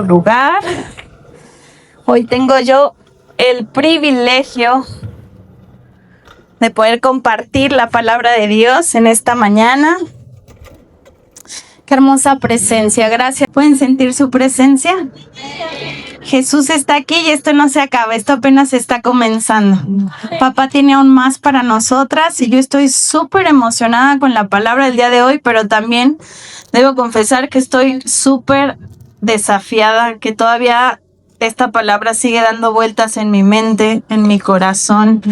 lugar. Hoy tengo yo el privilegio de poder compartir la palabra de Dios en esta mañana. Qué hermosa presencia, gracias. ¿Pueden sentir su presencia? Jesús está aquí y esto no se acaba, esto apenas está comenzando. Papá tiene aún más para nosotras y yo estoy súper emocionada con la palabra del día de hoy, pero también debo confesar que estoy súper desafiada, que todavía esta palabra sigue dando vueltas en mi mente, en mi corazón,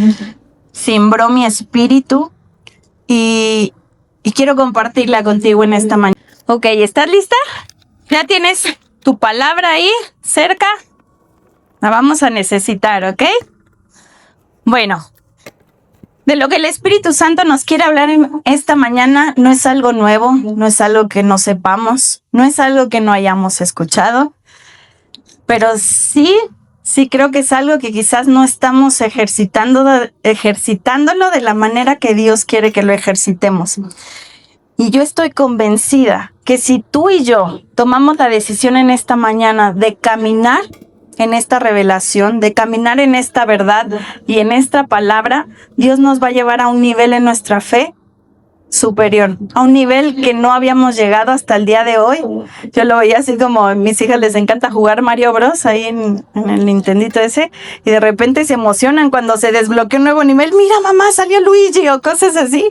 cimbró mi espíritu y quiero compartirla contigo en esta mañana. Ok, ¿estás lista? ¿Ya tienes tu palabra ahí cerca? La vamos a necesitar, ¿ok? Bueno, de lo que el Espíritu Santo nos quiere hablar en esta mañana no es algo nuevo, no es algo que no sepamos, no es algo que no hayamos escuchado, pero sí creo que es algo que quizás no estamos ejercitándolo de la manera que Dios quiere que lo ejercitemos. Y yo estoy convencida que si tú y yo tomamos la decisión en esta mañana de caminar en esta revelación, de caminar en esta verdad y en esta palabra, Dios nos va a llevar a un nivel en nuestra fe superior, a un nivel que no habíamos llegado hasta el día de hoy. Yo lo veía así como a mis hijas les encanta jugar Mario Bros. Ahí en el Nintendito ese, y de repente se emocionan cuando se desbloquea un nuevo nivel. Mira, mamá, salió Luigi, o cosas así.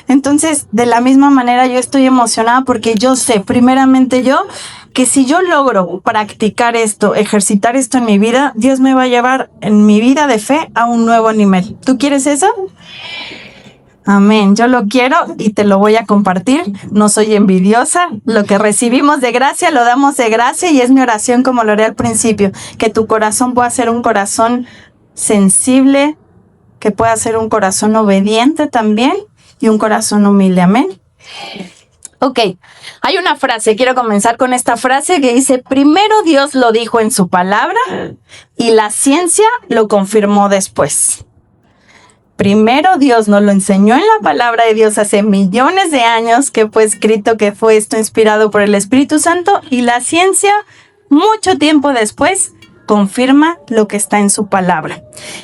Entonces, de la misma manera yo estoy emocionada porque yo sé, primeramente yo, que si yo logro practicar esto, ejercitar esto en mi vida, Dios me va a llevar en mi vida de fe a un nuevo nivel. ¿Tú quieres eso? Amén, yo lo quiero y te lo voy a compartir. No soy envidiosa, lo que recibimos de gracia lo damos de gracia y es mi oración como lo haré al principio, que tu corazón pueda ser un corazón sensible, que pueda ser un corazón obediente también y un corazón humilde, amén. Ok, hay una frase, quiero comenzar con esta frase que dice: primero Dios lo dijo en su palabra y la ciencia lo confirmó después. Primero Dios nos lo enseñó en la palabra de Dios hace millones de años, que fue escrito, que fue esto inspirado por el Espíritu Santo, y la ciencia, mucho tiempo después, confirma lo que está en su palabra.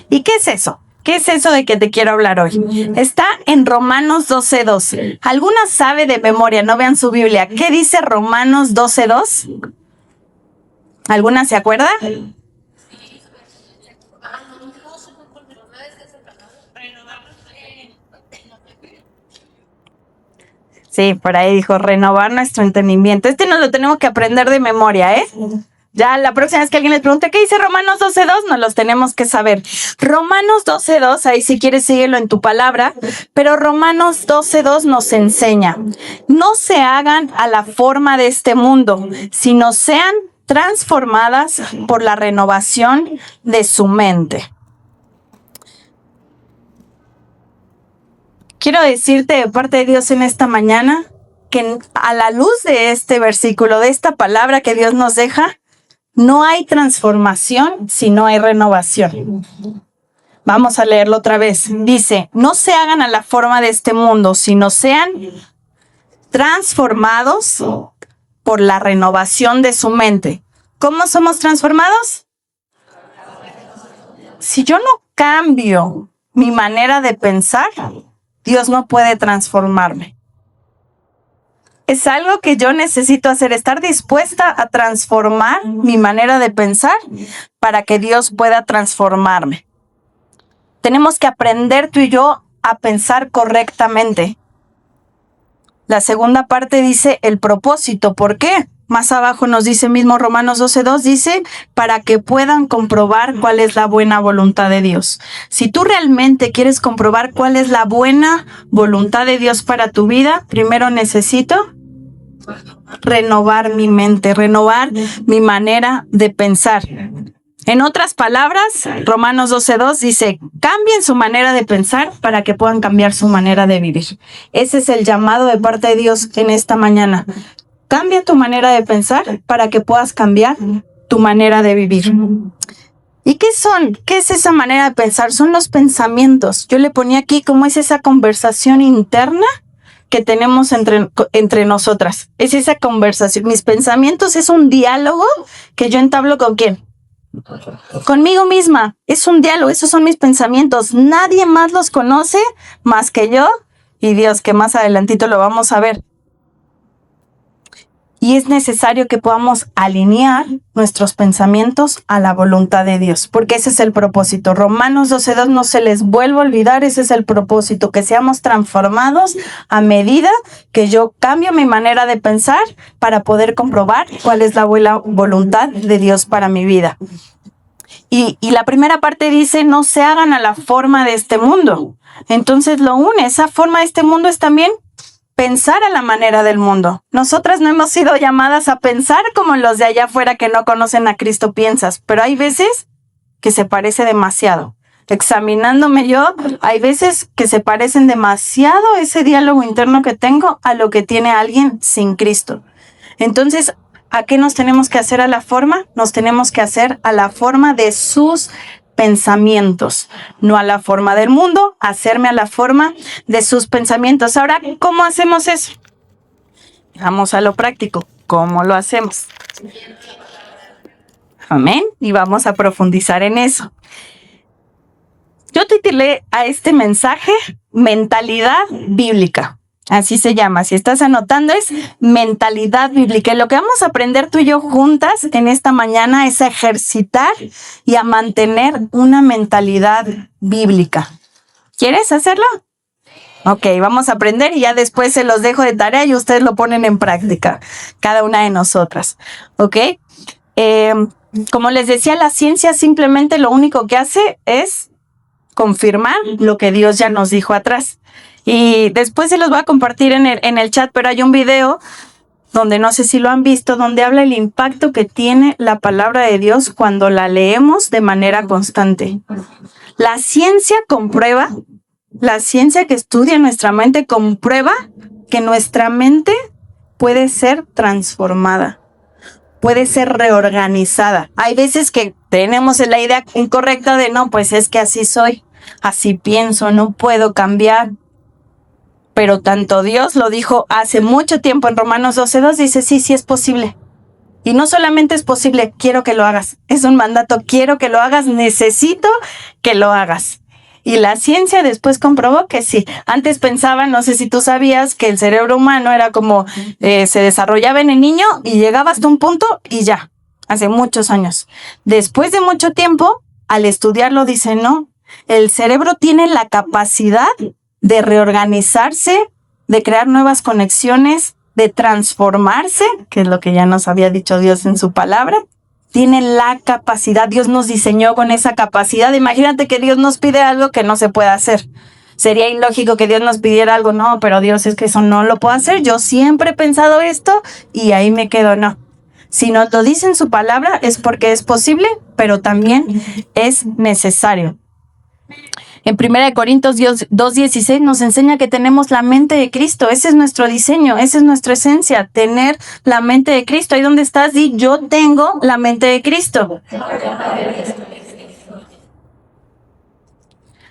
¿Y qué es eso? ¿Qué es eso de que te quiero hablar hoy? Está en Romanos 12:2. ¿Alguna sabe de memoria? No vean su Biblia. ¿Qué dice Romanos 12:2? ¿Alguna se acuerda? Sí, por ahí dijo, renovar nuestro entendimiento. Nos lo tenemos que aprender de memoria, ¿eh? Ya la próxima vez que alguien les pregunte ¿qué dice Romanos 12:2? Nos los tenemos que saber. Romanos 12:2, ahí si quieres síguelo en tu palabra, pero Romanos 12:2 nos enseña: no se hagan a la forma de este mundo, sino sean transformadas por la renovación de su mente. Quiero decirte de parte de Dios en esta mañana que a la luz de este versículo, de esta palabra que Dios nos deja, no hay transformación si no hay renovación. Vamos a leerlo otra vez. Dice, no se hagan a la forma de este mundo, sino sean transformados por la renovación de su mente. ¿Cómo somos transformados? Si yo no cambio mi manera de pensar, Dios no puede transformarme. Es algo que yo necesito hacer, estar dispuesta a transformar mi manera de pensar para que Dios pueda transformarme. Tenemos que aprender tú y yo a pensar correctamente. La segunda parte dice el propósito. ¿Por qué? Más abajo nos dice mismo Romanos 12:2, dice, para que puedan comprobar cuál es la buena voluntad de Dios. Si tú realmente quieres comprobar cuál es la buena voluntad de Dios para tu vida, primero necesito renovar mi mente, renovar mi manera de pensar. En otras palabras, Romanos 12:2 dice, cambien su manera de pensar para que puedan cambiar su manera de vivir. Ese es el llamado de parte de Dios en esta mañana. Cambia tu manera de pensar para que puedas cambiar tu manera de vivir. ¿Y qué son? ¿Qué es esa manera de pensar? Son los pensamientos. Yo le ponía aquí cómo es esa conversación interna que tenemos entre nosotras. Es esa conversación. Mis pensamientos es un diálogo que yo entablo ¿con quién? Conmigo misma. Es un diálogo, esos son mis pensamientos. Nadie más los conoce más que yo y Dios, que más adelantito lo vamos a ver. Y es necesario que podamos alinear nuestros pensamientos a la voluntad de Dios, porque ese es el propósito. Romanos 12:2 no se les vuelva a olvidar, ese es el propósito, que seamos transformados a medida que yo cambio mi manera de pensar para poder comprobar cuál es la buena voluntad de Dios para mi vida. Y la primera parte dice, no se hagan a la forma de este mundo. Entonces lo une, esa forma de este mundo es también pensar a la manera del mundo. Nosotras no hemos sido llamadas a pensar como los de allá afuera que no conocen a Cristo piensas, pero hay veces que se parece demasiado. Examinándome yo, hay veces que se parecen demasiado ese diálogo interno que tengo a lo que tiene alguien sin Cristo. Entonces, ¿a qué nos tenemos que hacer a la forma? Nos tenemos que hacer a la forma de sus pensamientos, no a la forma del mundo, hacerme a la forma de sus pensamientos. Ahora, ¿cómo hacemos eso? Vamos a lo práctico. ¿Cómo lo hacemos? Amén. Y vamos a profundizar en eso. Yo titulé a este mensaje Mentalidad Bíblica. Así se llama. Si estás anotando, es mentalidad bíblica. Y lo que vamos a aprender tú y yo juntas en esta mañana es a ejercitar y a mantener una mentalidad bíblica. ¿Quieres hacerlo? Ok, vamos a aprender y ya después se los dejo de tarea y ustedes lo ponen en práctica, cada una de nosotras. ¿Ok? Como les decía, la ciencia simplemente lo único que hace es confirmar lo que Dios ya nos dijo atrás. Y después se los voy a compartir en el chat, pero hay un video donde no sé si lo han visto, donde habla el impacto que tiene la palabra de Dios cuando la leemos de manera constante. La ciencia comprueba, la ciencia que estudia nuestra mente comprueba que nuestra mente puede ser transformada, puede ser reorganizada. Hay veces que tenemos la idea incorrecta de no, pues es que así soy, así pienso, no puedo cambiar. Pero tanto Dios lo dijo hace mucho tiempo en Romanos 12:2, dice, sí es posible. Y no solamente es posible, quiero que lo hagas. Es un mandato, quiero que lo hagas, necesito que lo hagas. Y la ciencia después comprobó que sí. Antes pensaban, no sé si tú sabías, que el cerebro humano era como, se desarrollaba en el niño y llegaba hasta un punto y ya, hace muchos años. Después de mucho tiempo, al estudiarlo, dice, no, el cerebro tiene la capacidad de reorganizarse, de crear nuevas conexiones, de transformarse, que es lo que ya nos había dicho Dios en su palabra. Tiene la capacidad, Dios nos diseñó con esa capacidad. Imagínate que Dios nos pide algo que no se puede hacer. Sería ilógico que Dios nos pidiera algo, no, pero Dios, es que eso no lo puedo hacer. Yo siempre he pensado esto y ahí me quedo, no. Si nos lo dice en su palabra es porque es posible, pero también es necesario. En 1 Corintios 2:16 nos enseña que tenemos la mente de Cristo. Ese es nuestro diseño, esa es nuestra esencia, tener la mente de Cristo. Ahí donde estás, di, yo tengo la mente de Cristo.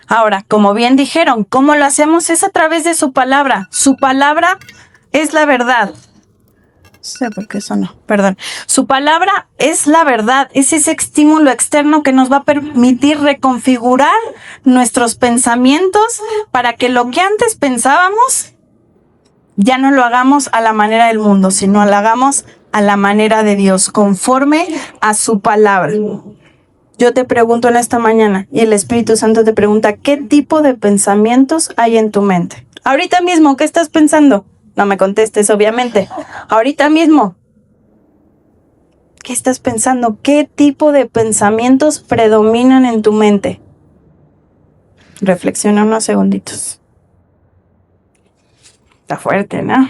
Ahora, como bien dijeron, ¿cómo lo hacemos? Es a través de su palabra. Su palabra es la verdad. No sé por qué eso no, perdón. Su palabra es la verdad, es ese estímulo externo que nos va a permitir reconfigurar nuestros pensamientos para que lo que antes pensábamos ya no lo hagamos a la manera del mundo, sino lo hagamos a la manera de Dios, conforme a su palabra. Yo te pregunto en esta mañana y el Espíritu Santo te pregunta, ¿qué tipo de pensamientos hay en tu mente? Ahorita mismo, ¿qué estás pensando? No me contestes, obviamente. Ahorita mismo, ¿qué estás pensando? ¿Qué tipo de pensamientos predominan en tu mente? Reflexiona unos segunditos. Está fuerte, ¿no?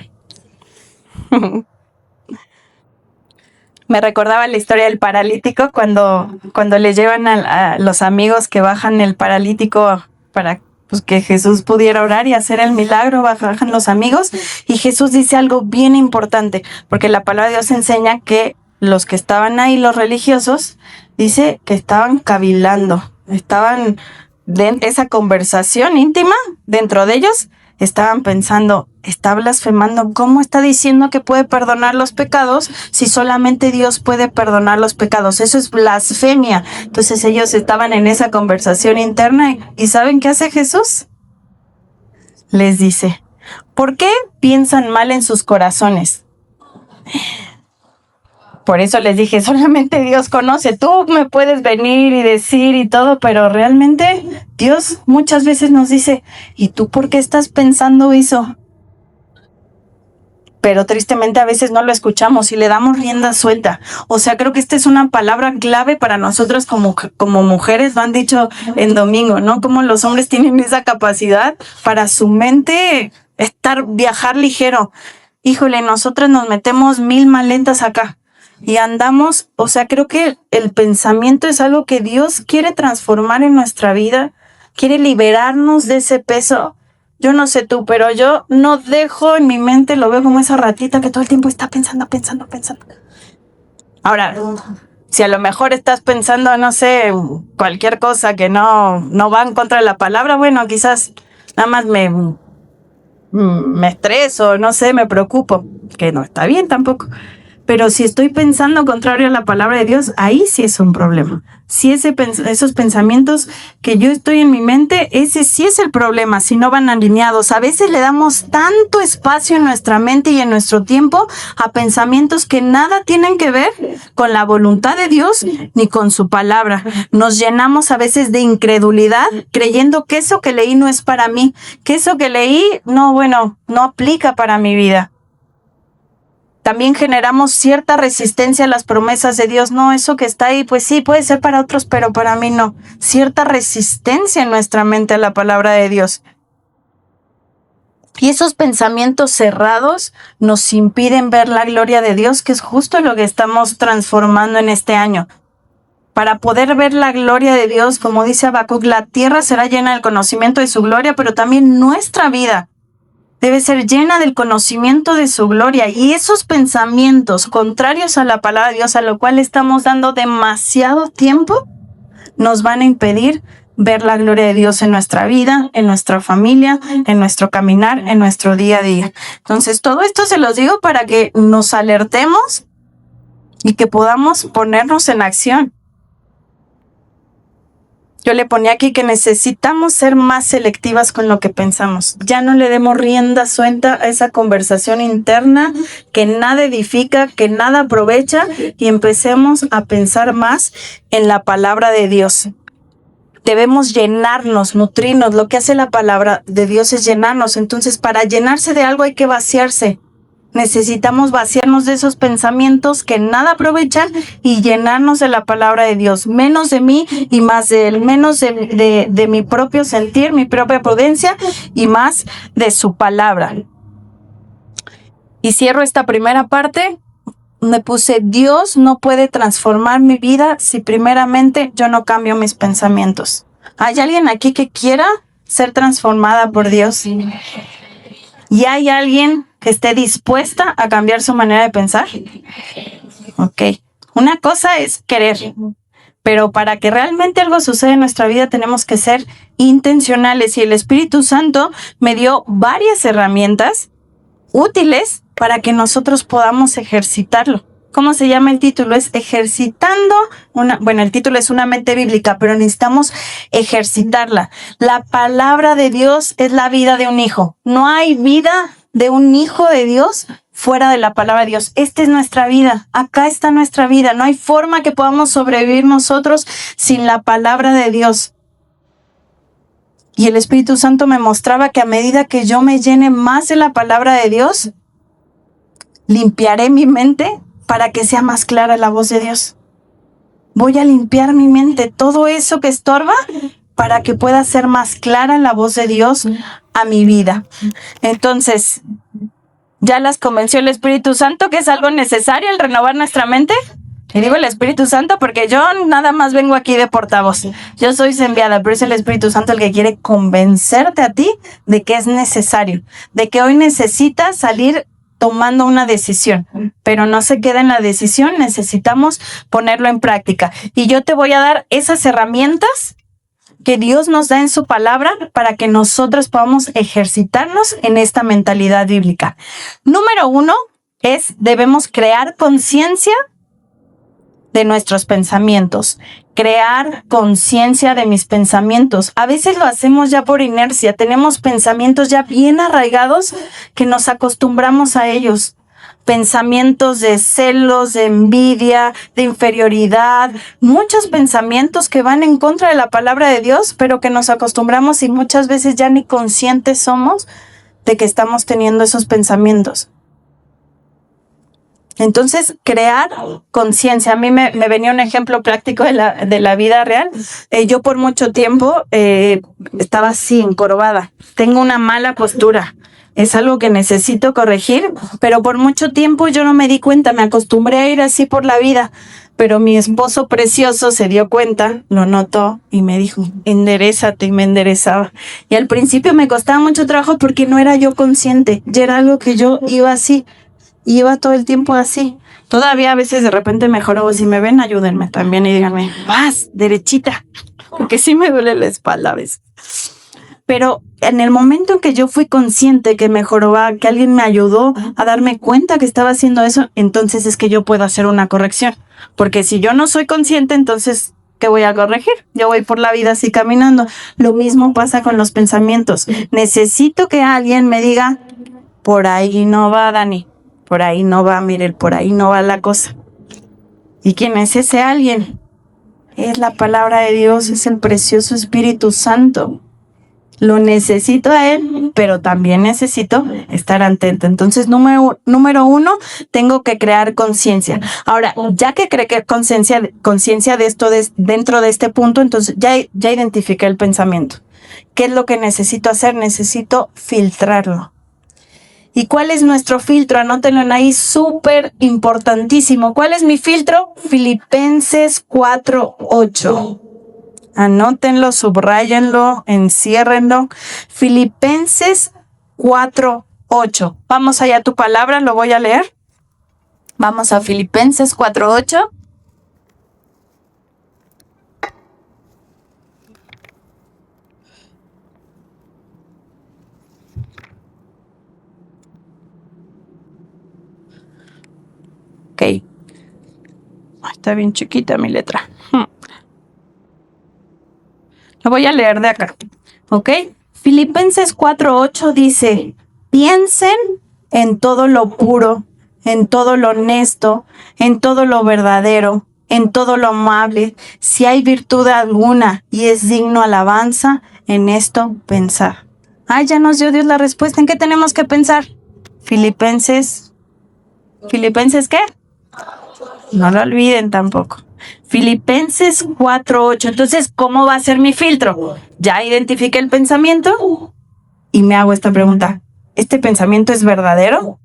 Me recordaba la historia del paralítico cuando le llevan a los amigos que bajan el paralítico para pues que Jesús pudiera orar y hacer el milagro, bajan los amigos y Jesús dice algo bien importante, porque la palabra de Dios enseña que los que estaban ahí, los religiosos, dice que estaban cavilando, estaban de esa conversación íntima dentro de ellos, estaban pensando, está blasfemando, ¿cómo está diciendo que puede perdonar los pecados si solamente Dios puede perdonar los pecados? Eso es blasfemia. Entonces ellos estaban en esa conversación interna y ¿saben qué hace Jesús? Les dice, ¿por qué piensan mal en sus corazones? Por eso les dije, solamente Dios conoce. Tú me puedes venir y decir y todo, pero realmente Dios muchas veces nos dice, ¿y tú por qué estás pensando eso? Pero tristemente a veces no lo escuchamos y le damos rienda suelta. O sea, creo que esta es una palabra clave para nosotros como mujeres, lo han dicho en domingo, ¿no? Como los hombres tienen esa capacidad para su mente viajar ligero. Híjole, nosotras nos metemos 1000 maletas acá. Y andamos, o sea, creo que el pensamiento es algo que Dios quiere transformar en nuestra vida, quiere liberarnos de ese peso. Yo no sé tú, pero yo no dejo en mi mente, lo veo como esa ratita que todo el tiempo está pensando. Ahora, si a lo mejor estás pensando, no sé, cualquier cosa que no va en contra de la palabra, bueno, quizás nada más me estreso, no sé, me preocupo, que no está bien tampoco. Pero si estoy pensando contrario a la palabra de Dios, ahí sí es un problema. Si esos pensamientos que yo estoy en mi mente, ese sí es el problema, si no van alineados. A veces le damos tanto espacio en nuestra mente y en nuestro tiempo a pensamientos que nada tienen que ver con la voluntad de Dios ni con su palabra. Nos llenamos a veces de incredulidad creyendo que eso que leí no es para mí, que eso que leí no aplica para mi vida. También generamos cierta resistencia a las promesas de Dios. No, eso que está ahí, pues sí, puede ser para otros, pero para mí no. Cierta resistencia en nuestra mente a la palabra de Dios. Y esos pensamientos cerrados nos impiden ver la gloria de Dios, que es justo lo que estamos transformando en este año. Para poder ver la gloria de Dios, como dice Habacuc, la tierra será llena del conocimiento de su gloria, pero también nuestra vida debe ser llena del conocimiento de su gloria. Y esos pensamientos contrarios a la palabra de Dios, a lo cual estamos dando demasiado tiempo, nos van a impedir ver la gloria de Dios en nuestra vida, en nuestra familia, en nuestro caminar, en nuestro día a día. Entonces, todo esto se los digo para que nos alertemos y que podamos ponernos en acción. Yo le ponía aquí que necesitamos ser más selectivas con lo que pensamos. Ya no le demos rienda suelta a esa conversación interna que nada edifica, que nada aprovecha, y empecemos a pensar más en la palabra de Dios. Debemos llenarnos, nutrirnos. Lo que hace la palabra de Dios es llenarnos. Entonces, para llenarse de algo hay que vaciarse. Necesitamos vaciarnos de esos pensamientos que nada aprovechan y llenarnos de la palabra de Dios. Menos de mí y más de Él. Menos de mi propio sentir, mi propia prudencia y más de su palabra. Y cierro esta primera parte. Me puse, Dios no puede transformar mi vida si primeramente yo no cambio mis pensamientos. ¿Hay alguien aquí que quiera ser transformada por Dios? ¿Y hay alguien que esté dispuesta a cambiar su manera de pensar? Ok. Una cosa es querer, pero para que realmente algo suceda en nuestra vida tenemos que ser intencionales, y el Espíritu Santo me dio varias herramientas útiles para que nosotros podamos ejercitarlo. ¿Cómo se llama el título? Es ejercitando el título es una mente bíblica, pero necesitamos ejercitarla. La palabra de Dios es la vida de un hijo. No hay vida de un hijo de Dios fuera de la palabra de Dios. Esta es nuestra vida. Acá está nuestra vida. No hay forma que podamos sobrevivir nosotros sin la palabra de Dios. Y el Espíritu Santo me mostraba que a medida que yo me llene más de la palabra de Dios, limpiaré mi mente para que sea más clara la voz de Dios. Voy a limpiar mi mente, todo eso que estorba, para que pueda ser más clara la voz de Dios a mi vida. Entonces, ¿ya las convenció el Espíritu Santo que es algo necesario el renovar nuestra mente? Y digo el Espíritu Santo porque yo nada más vengo aquí de portavoz. Yo soy enviada, pero es el Espíritu Santo el que quiere convencerte a ti de que es necesario, de que hoy necesitas salir tomando una decisión, pero no se queda en la decisión, necesitamos ponerlo en práctica. Y yo te voy a dar esas herramientas que Dios nos da en su palabra para que nosotros podamos ejercitarnos en esta mentalidad bíblica. Número 1 debemos crear conciencia de nuestros pensamientos, crear conciencia de mis pensamientos. A veces lo hacemos ya por inercia, tenemos pensamientos ya bien arraigados que nos acostumbramos a ellos. Pensamientos de celos, de envidia, de inferioridad, muchos pensamientos que van en contra de la palabra de Dios, pero que nos acostumbramos y muchas veces ya ni conscientes somos de que estamos teniendo esos pensamientos. Entonces, crear conciencia. A mí me venía un ejemplo práctico de la vida real. Yo por mucho tiempo estaba así, encorvada. Tengo una mala postura. Es algo que necesito corregir, pero por mucho tiempo yo no me di cuenta. Me acostumbré a ir así por la vida. Pero mi esposo precioso se dio cuenta, lo notó y me dijo, enderézate, y me enderezaba. Y al principio me costaba mucho trabajo porque no era yo consciente. Ya era algo que yo iba así. Y iba todo el tiempo así. Todavía a veces de repente mejoro. Si me ven, ayúdenme también y díganme, vas, derechita. Porque sí me duele la espalda a veces. Pero en el momento en que yo fui consciente que mejoró, que alguien me ayudó a darme cuenta que estaba haciendo eso, entonces es que yo puedo hacer una corrección. Porque si yo no soy consciente, entonces, ¿qué voy a corregir? Yo voy por la vida así caminando. Lo mismo pasa con los pensamientos. Necesito que alguien me diga, por ahí no va, Dani. Por ahí no va, mire, por ahí no va la cosa. ¿Y quién es ese alguien? Es la palabra de Dios, es el precioso Espíritu Santo. Lo necesito a Él, pero también necesito estar atento. Entonces, número 1, tengo que crear conciencia. Ahora, ya que creé conciencia de esto dentro de este punto, entonces ya identifiqué el pensamiento. ¿Qué es lo que necesito hacer? Necesito filtrarlo. ¿Y cuál es nuestro filtro? Anótenlo ahí, súper importantísimo. ¿Cuál es mi filtro? Filipenses 4:8. Anótenlo, subráyenlo, enciérrenlo. Filipenses 4:8. Vamos allá a tu palabra, lo voy a leer. Vamos a Filipenses 4:8. Ok. Está bien chiquita mi letra. Lo voy a leer de acá. ¿Ok? Filipenses 4:8 dice, piensen en todo lo puro, en todo lo honesto, en todo lo verdadero, en todo lo amable, si hay virtud alguna y es digno alabanza, en esto pensar. Ya nos dio Dios la respuesta. ¿En qué tenemos que pensar? ¿Filipenses qué? No lo olviden tampoco. Filipenses 4:8. Entonces, ¿cómo va a ser mi filtro? Ya identifiqué el pensamiento y me hago esta pregunta. ¿Este pensamiento es verdadero?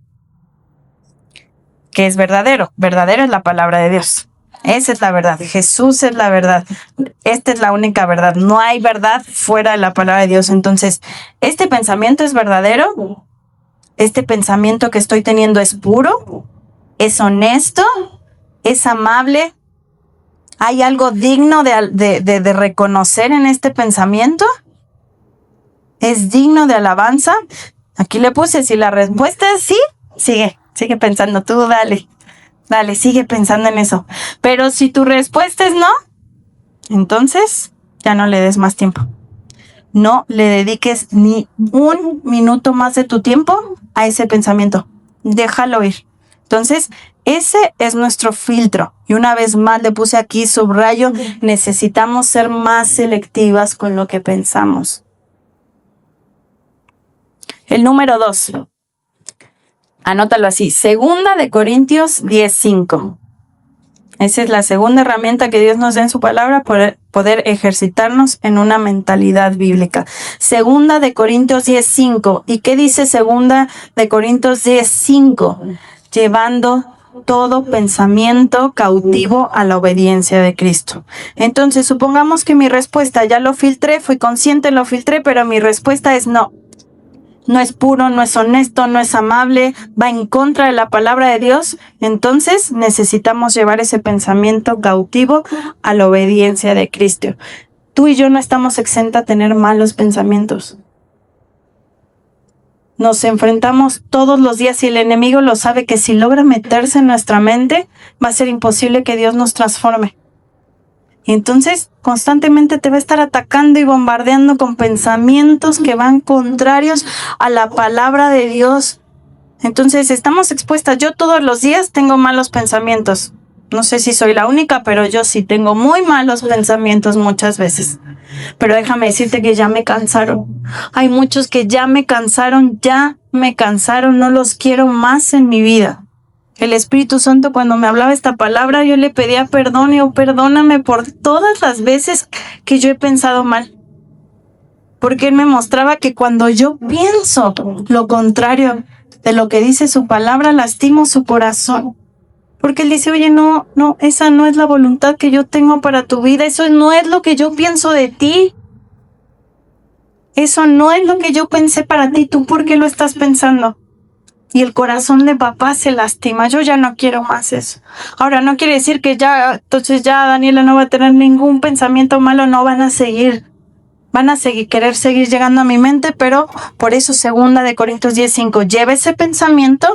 ¿Qué es verdadero? Verdadero es la palabra de Dios. Esa es la verdad. Jesús es la verdad. Esta es la única verdad. No hay verdad fuera de la palabra de Dios. Entonces, ¿este pensamiento es verdadero? ¿Este pensamiento que estoy teniendo es puro? ¿Es honesto? ¿Es amable? ¿Hay algo digno de reconocer en este pensamiento? ¿Es digno de alabanza? Aquí le puse, si la respuesta es sí, sigue pensando tú, dale, sigue pensando en eso. Pero si tu respuesta es no, entonces ya no le des más tiempo. No le dediques ni un minuto más de tu tiempo a ese pensamiento. Déjalo ir. Entonces, ese es nuestro filtro. Y una vez más le puse aquí subrayo, necesitamos ser más selectivas con lo que pensamos. El número 2. Anótalo así. 2 Corintios 10:5. Esa es la segunda herramienta que Dios nos da en su palabra para poder ejercitarnos en una mentalidad bíblica. 2 Corintios 10:5. ¿Y qué dice 2 Corintios 10:5? Llevando todo pensamiento cautivo a la obediencia de Cristo. Entonces, supongamos que mi respuesta, ya lo filtré, fui consciente, lo filtré, pero mi respuesta es no. No es puro, no es honesto, no es amable, va en contra de la palabra de Dios. Entonces, necesitamos llevar ese pensamiento cautivo a la obediencia de Cristo. Tú y yo no estamos exentos a tener malos pensamientos. Nos enfrentamos todos los días y el enemigo lo sabe que si logra meterse en nuestra mente, va a ser imposible que Dios nos transforme. Y entonces constantemente te va a estar atacando y bombardeando con pensamientos que van contrarios a la palabra de Dios. Entonces estamos expuestas. Yo todos los días tengo malos pensamientos. No sé si soy la única, pero yo sí tengo muy malos pensamientos muchas veces. Pero déjame decirte que ya me cansaron. Hay muchos que ya me cansaron, no los quiero más en mi vida. El Espíritu Santo, cuando me hablaba esta palabra, yo le pedía perdón y perdóname por todas las veces que yo he pensado mal. Porque Él me mostraba que cuando yo pienso lo contrario de lo que dice su palabra, lastimo su corazón. Porque Él dice, oye, no, esa no es la voluntad que yo tengo para tu vida. Eso no es lo que yo pienso de ti. Eso no es lo que yo pensé para ti. ¿Tú por qué lo estás pensando? Y el corazón de papá se lastima. Yo ya no quiero más eso. Ahora, no quiere decir que entonces Daniela no va a tener ningún pensamiento malo. No, van a seguir, querer seguir llegando a mi mente, pero por eso 2 Corintios 10:5, lleva ese pensamiento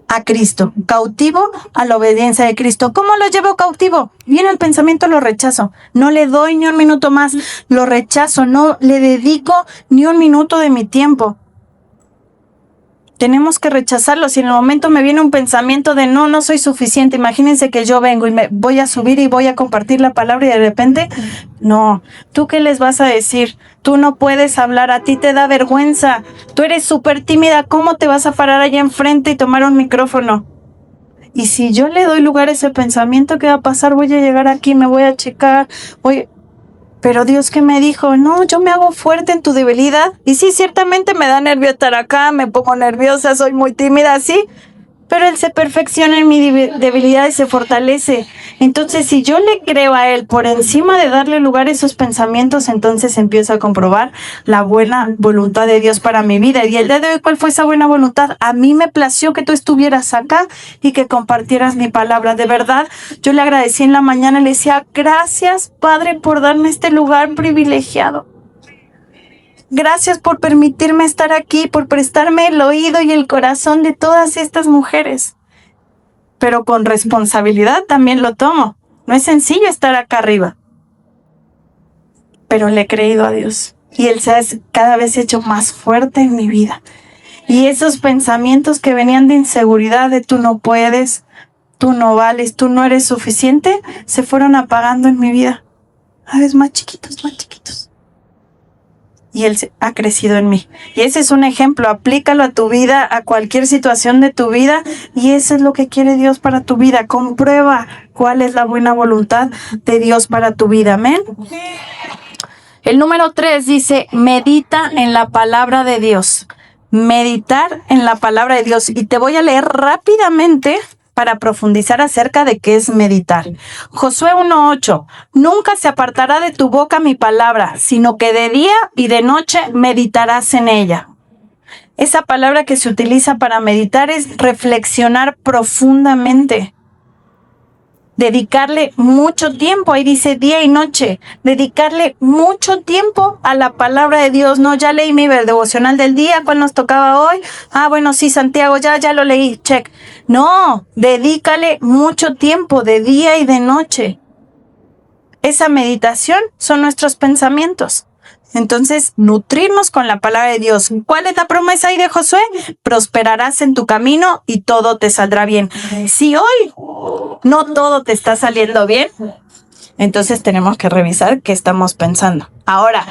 a Cristo, cautivo a la obediencia de Cristo. ¿Cómo lo llevo cautivo? Viene el pensamiento, lo rechazo. No le doy ni un minuto más, lo rechazo, no le dedico ni un minuto de mi tiempo. Tenemos que rechazarlo. Si en el momento me viene un pensamiento de no soy suficiente, imagínense que yo vengo y me voy a subir y voy a compartir la palabra y de repente, no, ¿tú qué les vas a decir? Tú no puedes hablar, a ti te da vergüenza, tú eres súper tímida, ¿cómo te vas a parar allá enfrente y tomar un micrófono? Y si yo le doy lugar a ese pensamiento, ¿qué va a pasar? Voy a llegar aquí, me voy a checar, pero Dios que me dijo, no, yo me hago fuerte en tu debilidad. Y sí, ciertamente me da nervio estar acá, me pongo nerviosa, soy muy tímida, sí. Pero Él se perfecciona en mi debilidad y se fortalece. Entonces, si yo le creo a Él por encima de darle lugar a esos pensamientos, entonces empiezo a comprobar la buena voluntad de Dios para mi vida. Y el día de hoy, ¿cuál fue esa buena voluntad? A mí me plació que tú estuvieras acá y que compartieras mi palabra. De verdad, yo le agradecí en la mañana, le decía, gracias, Padre, por darme este lugar privilegiado. Gracias por permitirme estar aquí, por prestarme el oído y el corazón de todas estas mujeres. Pero con responsabilidad también lo tomo. No es sencillo estar acá arriba. Pero le he creído a Dios. Y Él se ha cada vez hecho más fuerte en mi vida. Y esos pensamientos que venían de inseguridad, de tú no puedes, tú no vales, tú no eres suficiente, se fueron apagando en mi vida. Cada vez más chiquitos, más chiquitos. Y Él ha crecido en mí. Y ese es un ejemplo. Aplícalo a tu vida, a cualquier situación de tu vida. Y eso es lo que quiere Dios para tu vida. Comprueba cuál es la buena voluntad de Dios para tu vida. Amén. El número 3 dice, medita en la palabra de Dios. Meditar en la palabra de Dios. Y te voy a leer rápidamente para profundizar acerca de qué es meditar. Josué 1:8, nunca se apartará de tu boca mi palabra, sino que de día y de noche meditarás en ella. Esa palabra que se utiliza para meditar es reflexionar profundamente. Dedicarle mucho tiempo, ahí dice día y noche, dedicarle mucho tiempo a la palabra de Dios. No, ya leí mi devocional del día, ¿cuál nos tocaba hoy? Bueno, sí, Santiago, ya lo leí, check. No, dedícale mucho tiempo de día y de noche. Esa meditación son nuestros pensamientos. Entonces, nutrirnos con la palabra de Dios. ¿Cuál es la promesa ahí de Josué? Prosperarás en tu camino y todo te saldrá bien. Si hoy no todo te está saliendo bien, entonces tenemos que revisar qué estamos pensando. Ahora,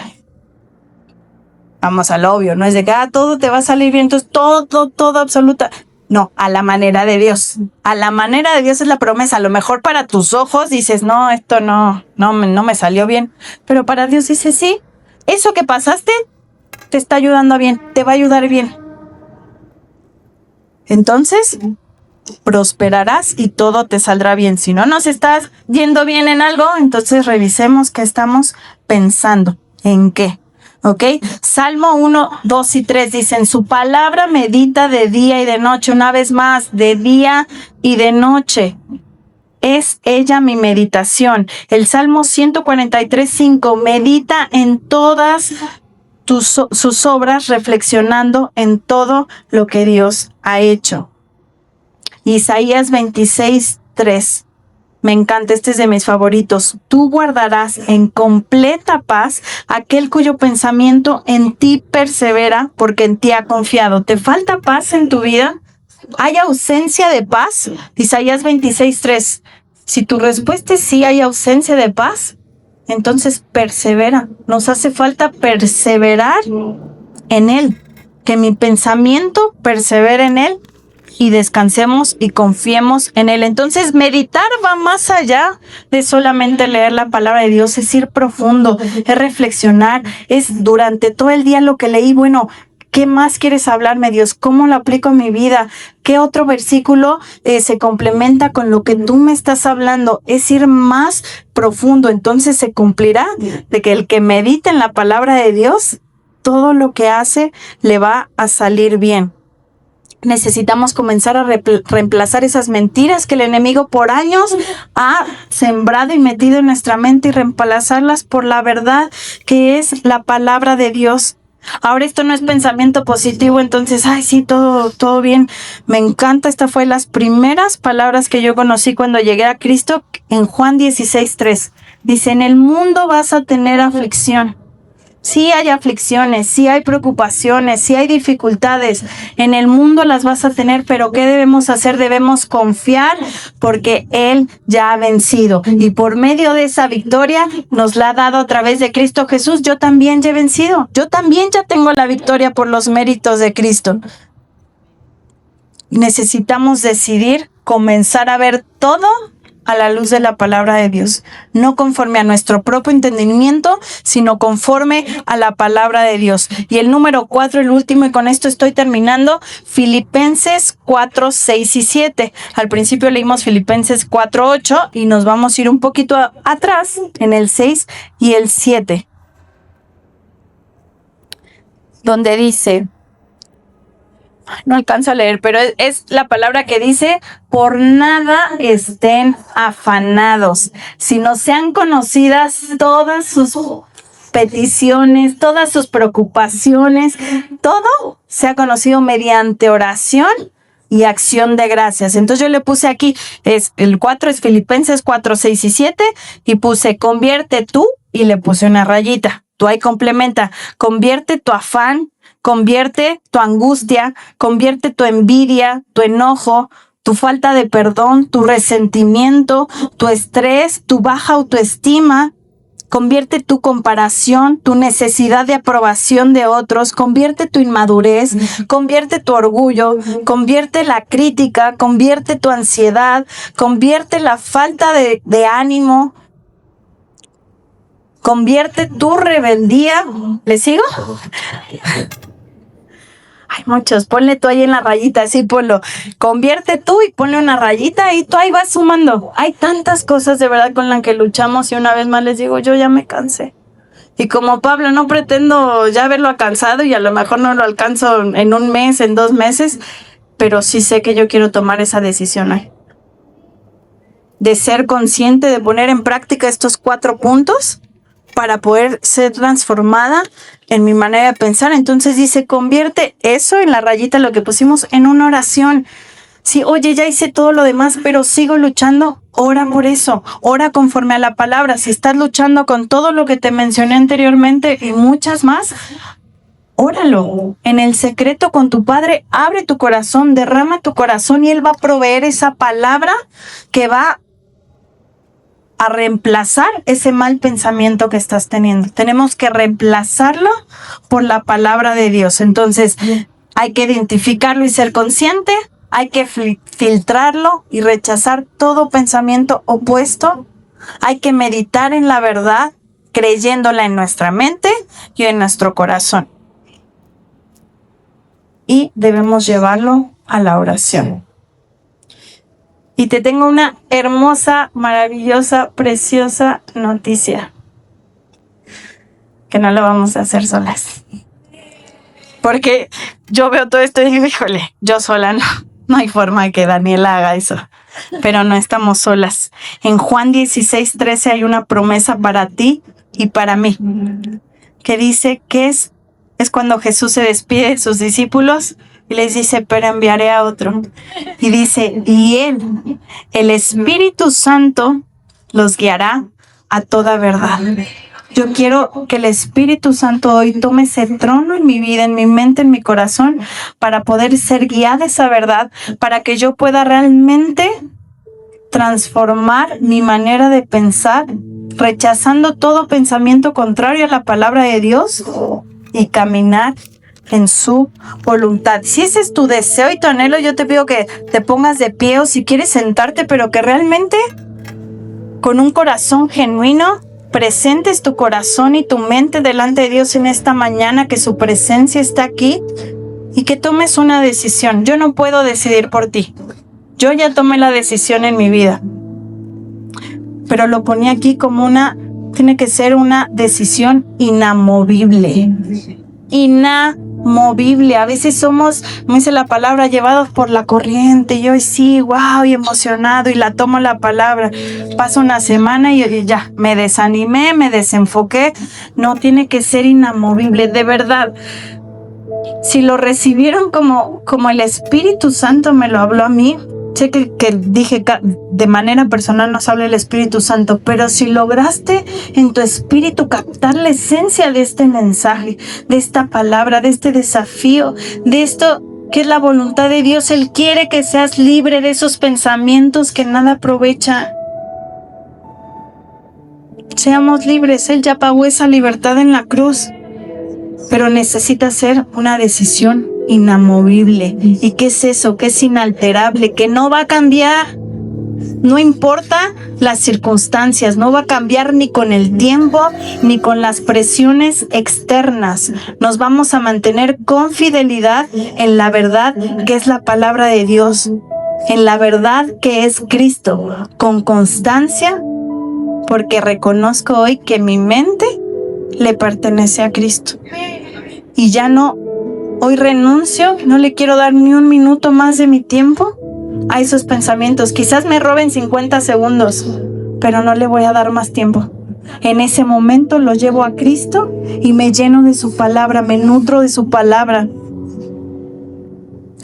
vamos al obvio, no es de que todo te va a salir bien, entonces todo absoluta. No, a la manera de Dios. A la manera de Dios es la promesa. A lo mejor para tus ojos dices, no, esto no me salió bien. Pero para Dios dice, sí. Eso que pasaste te está ayudando bien, te va a ayudar bien. Entonces, prosperarás y todo te saldrá bien. Si no nos estás yendo bien en algo, entonces revisemos qué estamos pensando, en qué. ¿Ok? Salmo 1, 2 y 3 dicen, su palabra medita de día y de noche. Una vez más, de día y de noche. es ella mi meditación. El Salmo 143:5, medita en todas sus obras, reflexionando en todo lo que Dios ha hecho. Isaías 26:3. Me encanta, este es de mis favoritos. Tú guardarás en completa paz aquel cuyo pensamiento en ti persevera, porque en ti ha confiado. ¿Te falta paz en tu vida? ¿Hay ausencia de paz? Isaías 26:3. Si tu respuesta es sí, hay ausencia de paz, entonces persevera. Nos hace falta perseverar en Él. Que mi pensamiento persevere en Él y descansemos y confiemos en Él. Entonces, meditar va más allá de solamente leer la palabra de Dios, es ir profundo, es reflexionar, es durante todo el día lo que leí, bueno, ¿qué más quieres hablarme, Dios? ¿Cómo lo aplico en mi vida? ¿Qué otro versículo se complementa con lo que tú me estás hablando? Es ir más profundo. Entonces se cumplirá de que el que medite en la palabra de Dios, todo lo que hace le va a salir bien. Necesitamos comenzar a reemplazar esas mentiras que el enemigo por años ha sembrado y metido en nuestra mente y reemplazarlas por la verdad que es la palabra de Dios. Ahora esto no es pensamiento positivo, entonces, ay, sí, todo bien. Me encanta, esta fue las primeras palabras que yo conocí cuando llegué a Cristo en Juan 16:3. Dice, en el mundo vas a tener aflicción. Sí hay aflicciones, sí hay preocupaciones, sí hay dificultades. En el mundo las vas a tener, pero ¿qué debemos hacer? Debemos confiar porque Él ya ha vencido. Y por medio de esa victoria nos la ha dado a través de Cristo Jesús. Yo también ya he vencido. Yo también ya tengo la victoria por los méritos de Cristo. Necesitamos decidir comenzar a ver todo a la luz de la palabra de Dios, no conforme a nuestro propio entendimiento, sino conforme a la palabra de Dios. Y el número 4, el último, y con esto estoy terminando, Filipenses 4:6-7. Al principio leímos Filipenses 4:8 y nos vamos a ir un poquito atrás en el 6 y el 7, donde dice, no alcanzo a leer, pero es la palabra que dice, por nada estén afanados, sino sean conocidas todas sus peticiones, todas sus preocupaciones, todo sea conocido mediante oración y acción de gracias. Entonces yo le puse aquí, el 4 es Filipenses 4:6-7, y puse convierte tú, y le puse una rayita. Tú ahí complementa, convierte tu afán, convierte tu angustia, convierte tu envidia, tu enojo, tu falta de perdón, tu resentimiento, tu estrés, tu baja autoestima. Convierte tu comparación, tu necesidad de aprobación de otros, convierte tu inmadurez, convierte tu orgullo, convierte la crítica, convierte tu ansiedad, convierte la falta de ánimo, convierte tu rebeldía. ¿Le sigo? Hay muchos, ponle tú ahí en la rayita, así ponlo, convierte tú y ponle una rayita y tú ahí vas sumando. Hay tantas cosas de verdad con las que luchamos y una vez más les digo, yo ya me cansé. Y como Pablo, no pretendo ya haberlo alcanzado y a lo mejor no lo alcanzo en un mes, en 2 meses, pero sí sé que yo quiero tomar esa decisión hoy. De ser consciente, de poner en práctica estos 4 puntos para poder ser transformada en mi manera de pensar. Entonces dice, convierte eso en la rayita, lo que pusimos, en una oración. Sí, oye, ya hice todo lo demás, pero sigo luchando, ora por eso, ora conforme a la palabra. Si estás luchando con todo lo que te mencioné anteriormente y muchas más, óralo. En el secreto con tu Padre, abre tu corazón, derrama tu corazón y Él va a proveer esa palabra que va a reemplazar ese mal pensamiento que estás teniendo. Tenemos que reemplazarlo por la palabra de Dios. Entonces, hay que identificarlo y ser consciente, hay que filtrarlo y rechazar todo pensamiento opuesto. Hay que meditar en la verdad, creyéndola en nuestra mente y en nuestro corazón. Y debemos llevarlo a la oración. Y te tengo una hermosa, maravillosa, preciosa noticia. Que no lo vamos a hacer solas. Porque yo veo todo esto y digo, híjole, yo sola no hay forma de que Daniela haga eso. pero no estamos solas. En Juan 16:13 hay una promesa para ti y para mí, que dice que es cuando Jesús se despide de sus discípulos y les dice, pero enviaré a otro. Y dice, y Él, el Espíritu Santo, los guiará a toda verdad. Yo quiero que el Espíritu Santo hoy tome ese trono en mi vida, en mi mente, en mi corazón, para poder ser guiada a esa verdad, para que yo pueda realmente transformar mi manera de pensar, rechazando todo pensamiento contrario a la palabra de Dios y caminar en su voluntad. Si ese es tu deseo y tu anhelo, yo te pido que te pongas de pie o si quieres sentarte, pero que realmente con un corazón genuino presentes tu corazón y tu mente delante de Dios en esta mañana, que su presencia está aquí y que tomes una decisión. Yo no puedo decidir por ti. Yo ya tomé la decisión en mi vida, pero lo ponía aquí como tiene que ser una decisión inamovible. Inamovible. A veces somos, me dice la palabra, llevados por la corriente. Yo sí, wow, y emocionado, y la tomo la palabra. Pasa una semana y ya, me desanimé, me desenfoqué. No, tiene que ser inamovible, de verdad. Si lo recibieron como el Espíritu Santo me lo habló a mí, sé que dije de manera personal nos habla el Espíritu Santo, pero si lograste en tu espíritu captar la esencia de este mensaje, de esta palabra, de este desafío, de esto que es la voluntad de Dios, Él quiere que seas libre de esos pensamientos que nada aprovechan. Seamos libres, Él ya pagó esa libertad en la cruz, pero necesita ser una decisión inamovible. ¿Y qué es eso? Que es inalterable, que no va a cambiar. No importa las circunstancias, no va a cambiar ni con el tiempo, ni con las presiones externas. Nos vamos a mantener con fidelidad en la verdad que es la palabra de Dios, en la verdad que es Cristo, con constancia, porque reconozco hoy que mi mente le pertenece a Cristo. Y ya no, hoy renuncio, no le quiero dar ni un minuto más de mi tiempo a esos pensamientos. Quizás me roben 50 segundos, pero no le voy a dar más tiempo. En ese momento lo llevo a Cristo y me lleno de su palabra, me nutro de su palabra.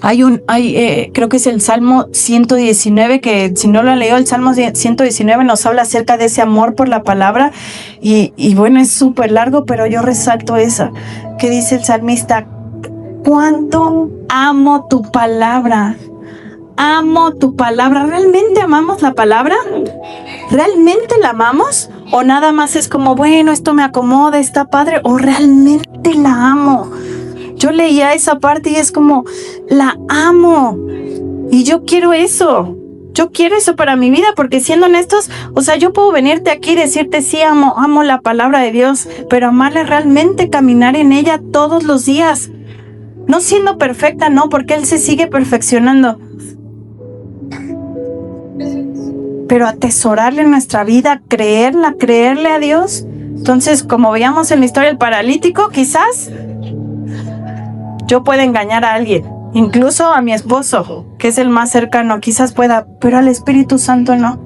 Creo que es el Salmo 119, que si no lo han leído, el Salmo 119 nos habla acerca de ese amor por la palabra. Y bueno, es súper largo, pero yo resalto esa, que dice el salmista, ¿cuánto amo tu palabra? Amo tu palabra. ¿Realmente amamos la palabra? ¿Realmente la amamos? ¿O nada más es como, bueno, esto me acomoda, está padre? ¿O realmente la amo? Yo leía esa parte y es como, la amo. Y yo quiero eso. Yo quiero eso para mi vida, porque siendo honestos, o sea, yo puedo venirte aquí y decirte, sí, amo la palabra de Dios, pero amarle realmente, caminar en ella todos los días. No siendo perfecta, no, porque Él se sigue perfeccionando. Pero atesorarle en nuestra vida, creerle a Dios. Entonces, como veíamos en la historia del paralítico, quizás yo pueda engañar a alguien, incluso a mi esposo, que es el más cercano, quizás pueda, pero al Espíritu Santo no.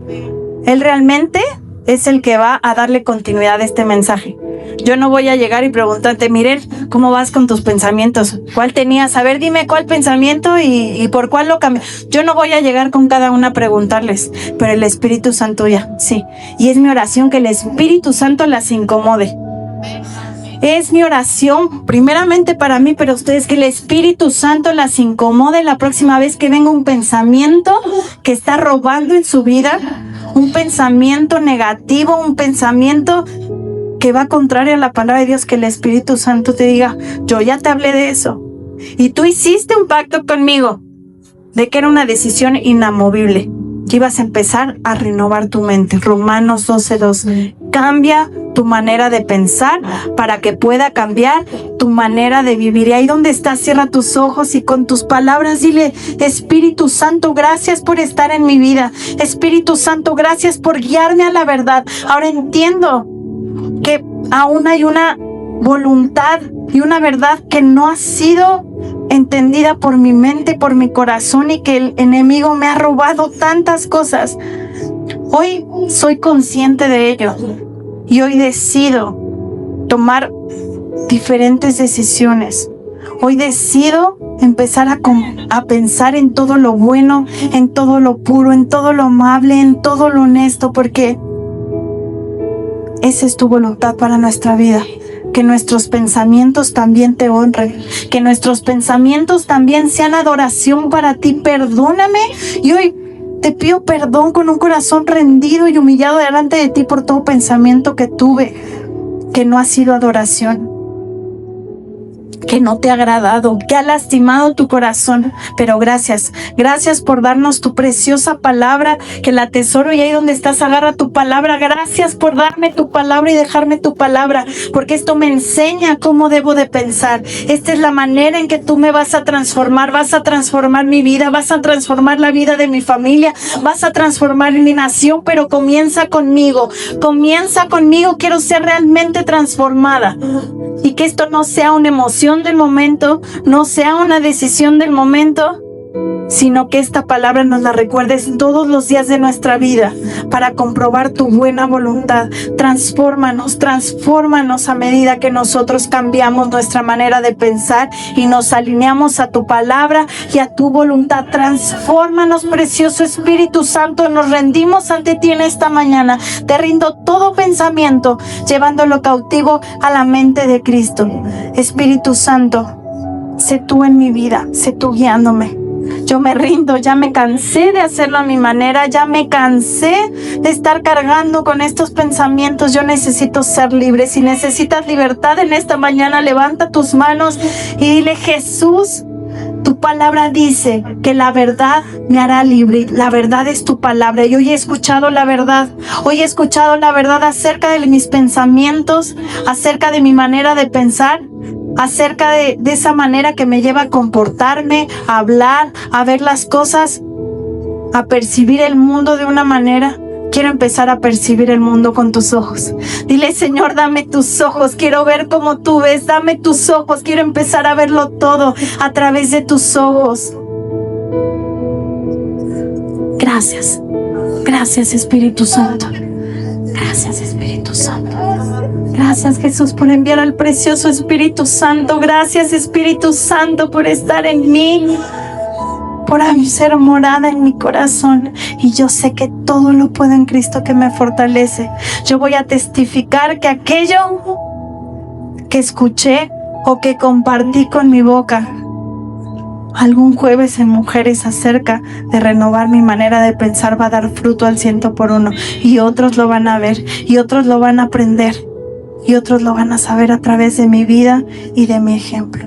Él realmente es el que va a darle continuidad a este mensaje. Yo no voy a llegar y preguntarte, Mirel, ¿cómo vas con tus pensamientos? ¿Cuál tenías? A ver, dime cuál pensamiento y por cuál lo cambié. Yo no voy a llegar con cada una a preguntarles, pero el Espíritu Santo ya, sí. Y es mi oración que el Espíritu Santo las incomode. Es mi oración, primeramente para mí, pero ustedes, que el Espíritu Santo las incomode la próxima vez que venga un pensamiento que está robando en su vida, un pensamiento negativo, un pensamiento que va contrario a la palabra de Dios, que el Espíritu Santo te diga, yo ya te hablé de eso. Y tú hiciste un pacto conmigo de que era una decisión inamovible, que ibas a empezar a renovar tu mente. Romanos 12:2. Cambia tu manera de pensar para que pueda cambiar tu manera de vivir. Y ahí donde estás, cierra tus ojos y con tus palabras dile, Espíritu Santo, gracias por estar en mi vida. Espíritu Santo, gracias por guiarme a la verdad. Ahora entiendo que aún hay una voluntad y una verdad que no ha sido entendida por mi mente, por mi corazón, y que el enemigo me ha robado tantas cosas. Hoy soy consciente de ello y hoy decido tomar diferentes decisiones. Hoy decido empezar a pensar en todo lo bueno, en todo lo puro, en todo lo amable, en todo lo honesto, porque esa es tu voluntad para nuestra vida. Que nuestros pensamientos también te honren, que nuestros pensamientos también sean adoración para ti. Perdóname, y hoy te pido perdón con un corazón rendido y humillado delante de ti por todo pensamiento que tuve que no ha sido adoración, que no te ha agradado, que ha lastimado tu corazón. Pero gracias por darnos tu preciosa palabra, que la atesoro, y ahí donde estás agarra tu palabra. Gracias por darme tu palabra y dejarme tu palabra, porque esto me enseña cómo debo de pensar. Esta es la manera en que tú me vas a transformar mi vida, vas a transformar la vida de mi familia, vas a transformar mi nación, pero comienza conmigo, quiero ser realmente transformada. Y que esto no sea una emoción del momento, no sea una decisión del momento, sino que esta palabra nos la recuerdes todos los días de nuestra vida para comprobar tu buena voluntad. Transfórmanos a medida que nosotros cambiamos nuestra manera de pensar y nos alineamos a tu palabra y a tu voluntad. Transfórmanos, precioso Espíritu Santo. Nos rendimos ante ti en esta mañana. Te rindo todo pensamiento, llevándolo cautivo a la mente de Cristo. Espíritu Santo, sé tú en mi vida, sé tú guiándome. Yo me rindo, ya me cansé de hacerlo a mi manera, ya me cansé de estar cargando con estos pensamientos. Yo necesito ser libre. Si necesitas libertad en esta mañana, levanta tus manos y dile: Jesús, tu palabra dice que la verdad me hará libre. La verdad es tu palabra, y hoy he escuchado la verdad. Hoy he escuchado la verdad acerca de mis pensamientos, acerca de mi manera de pensar, acerca de esa manera que me lleva a comportarme, a hablar, a ver las cosas, a percibir el mundo de una manera. Quiero empezar a percibir el mundo con tus ojos. Dile: Señor, dame tus ojos, quiero ver como tú ves. Dame tus ojos, quiero empezar a verlo todo a través de tus ojos. Gracias Espíritu Santo. Gracias Espíritu Santo. Gracias Jesús por enviar al precioso Espíritu Santo. Gracias Espíritu Santo por estar en mí, por ser morada en mi corazón. Y yo sé que todo lo puedo en Cristo que me fortalece. Yo voy a testificar que aquello que escuché o que compartí con mi boca algún jueves en Mujeres acerca de renovar mi manera de pensar va a dar fruto al 100%, y otros lo van a ver, y otros lo van a aprender, y otros lo van a saber a través de mi vida y de mi ejemplo.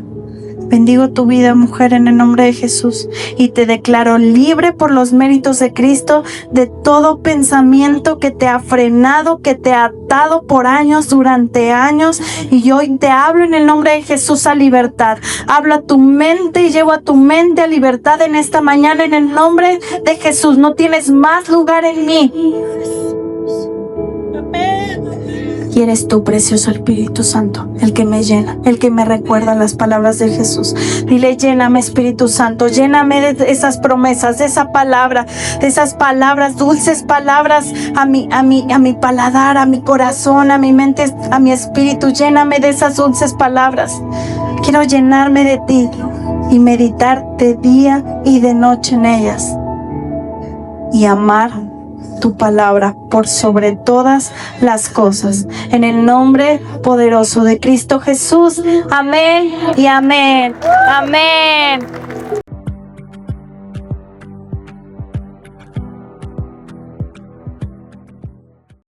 Bendigo tu vida, mujer, en el nombre de Jesús, y te declaro libre por los méritos de Cristo de todo pensamiento que te ha frenado, que te ha atado por años, durante años. Y hoy te hablo en el nombre de Jesús a libertad. Hablo a tu mente y llevo a tu mente a libertad en esta mañana en el nombre de Jesús. No tienes más lugar en mí. Y eres tú, precioso Espíritu Santo, el que me llena, el que me recuerda las palabras de Jesús. Dile: lléname, Espíritu Santo, lléname de esas promesas, de esa palabra, de esas palabras, dulces palabras a mi paladar, a mi corazón, a mi mente, a mi espíritu. Lléname de esas dulces palabras. Quiero llenarme de ti y meditar de día y de noche en ellas, y amar tu palabra por sobre todas las cosas. En el nombre poderoso de Cristo Jesús. Amén y amén. Amén.